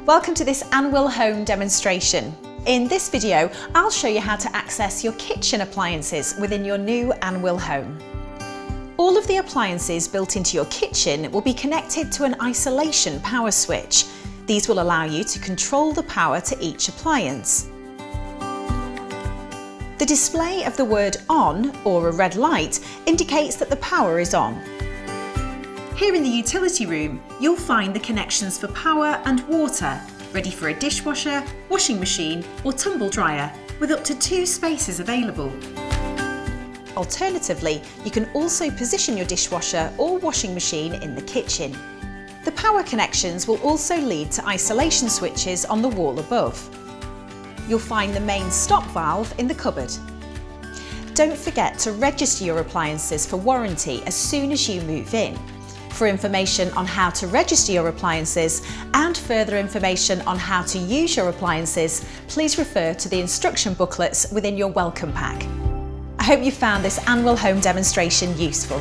Welcome to this Anwyl Home demonstration. In this video, I'll show you how to access your kitchen appliances within your new Anwyl Home. All of the appliances built into your kitchen will be connected to an isolation power switch. These will allow you to control the power to each appliance. The display of the word on, or a red light, indicates that the power is on. Here in the utility room, you'll find the connections for power and water, ready for a dishwasher, washing machine or tumble dryer, with up to 2 spaces available. Alternatively, you can also position your dishwasher or washing machine in the kitchen. The power connections will also lead to isolation switches on the wall above. You'll find the main stop valve in the cupboard. Don't forget to register your appliances for warranty as soon as you move in. For information on how to register your appliances and further information on how to use your appliances, please refer to the instruction booklets within your welcome pack. I hope you found this Anwyl Home demonstration useful.